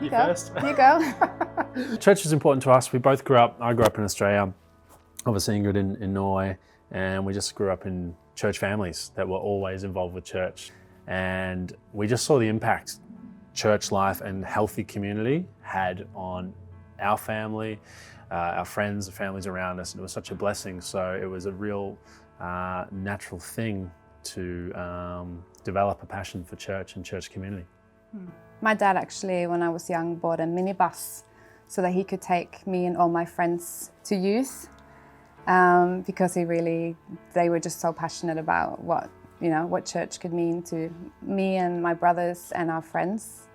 You first. You go. Church is important to us. I grew up in Australia, obviously Ingrid in Norway, and we just grew up in church families that were always involved with church. And we just saw the impact church life and healthy community had on our family, our friends, the families around us. And it was such a blessing. So it was a real natural thing to develop a passion for church and church community. My dad actually, when I was young, bought a minibus so that he could take me and all my friends to youth. Because they were just so passionate about what church could mean to me and my brothers and our friends.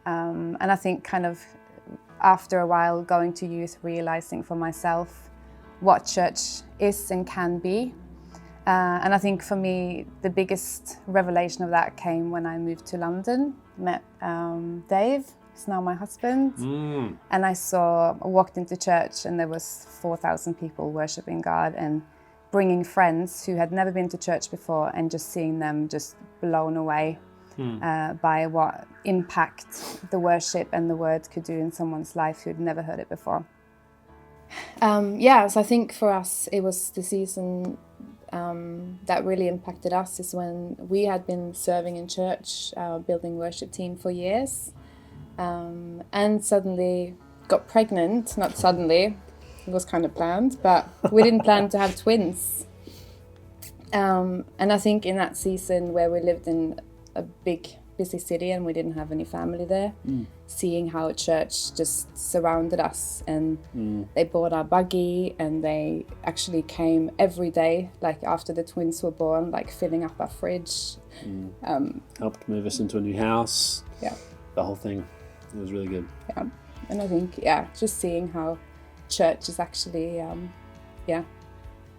And I think kind of after a while going to youth, realizing for myself what church is and can be. And I think for me, the biggest revelation of that came when I moved to London, met Dave, who's now my husband. And I walked into church and there was 4,000 people worshiping God and bringing friends who had never been to church before, and just seeing them just blown away by what impact the worship and the word could do in someone's life who'd never heard it before. So I think for us, it was the season that really impacted us is when we had been serving in church, building worship team for years. And suddenly got pregnant. Not suddenly, it was kind of planned, but we didn't plan to have twins. And I think in that season where we lived in a big, busy city and we didn't have any family there, seeing how a church just surrounded us, and they bought our buggy and they actually came every day, like after the twins were born, like filling up our fridge. Helped move us into a new house. Yeah. The whole thing. It was really good. Yeah, and I think, just seeing how church is actually,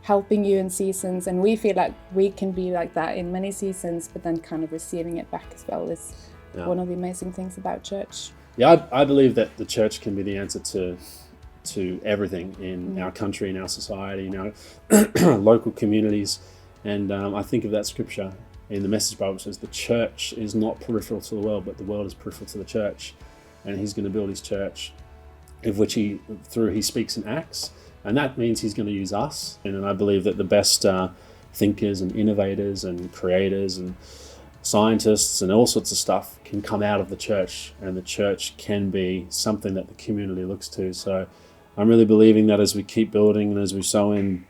helping you in seasons, and we feel like we can be like that in many seasons, but then kind of receiving it back as well is one of the amazing things about church. Yeah, I believe that the church can be the answer to everything in our country, in our society, in our local communities. And I think of that scripture in the Message Bible, says the church is not peripheral to the world, but the world is peripheral to the church. And he's going to build his church, of which he speaks and acts. And that means he's going to use us. And I believe that the best thinkers and innovators and creators and scientists and all sorts of stuff can come out of the church. And the church can be something that the community looks to. So I'm really believing that as we keep building and as we sow in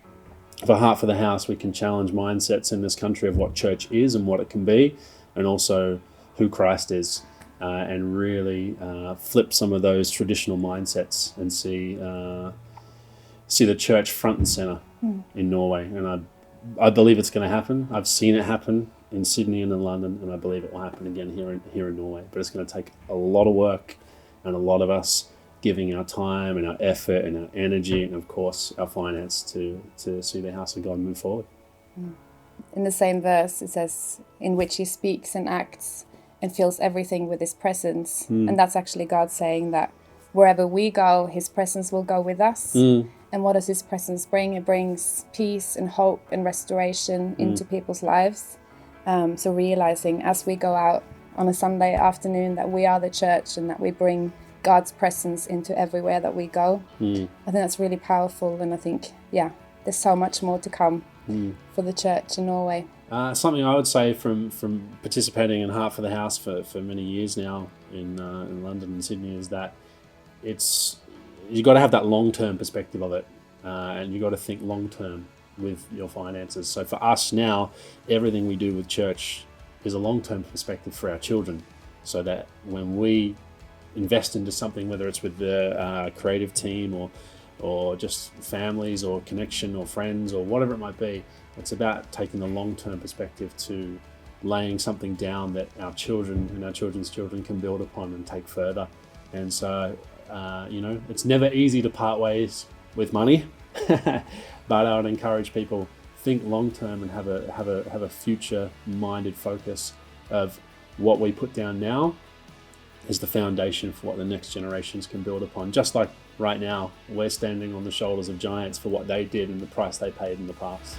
for Heart for the House, we can challenge mindsets in this country of what church is and what it can be, and also who Christ is. And really flip some of those traditional mindsets and see the church front and center in Norway. And I believe it's going to happen. I've seen it happen in Sydney and in London, and I believe it will happen again here in Norway. But it's going to take a lot of work and a lot of us giving our time and our effort and our energy and, of course, our finance to see the house of God move forward. In the same verse, it says, in which he speaks and acts and fills everything with his presence. And that's actually God saying that wherever we go, his presence will go with us. And what does his presence bring? It brings peace and hope and restoration into people's lives. So realizing as we go out on a Sunday afternoon that we are the church and that we bring God's presence into everywhere that we go. I think that's really powerful. And I think, there's so much more to come for the church in Norway. Something I would say from participating in Heart for the House for many years now in London and Sydney is that you got to have that long-term perspective of it, and you got to think long-term with your finances. So for us now, everything we do with church is a long-term perspective for our children, so that when we invest into something, whether it's with the creative team or just families or connection or friends or whatever it might be, it's about taking the long-term perspective to laying something down that our children and our children's children can build upon and take further. And so, it's never easy to part ways with money, but I would encourage people, think long-term and have a future-minded focus of what we put down now is the foundation for what the next generations can build upon. Just like right now, we're standing on the shoulders of giants for what they did and the price they paid in the past.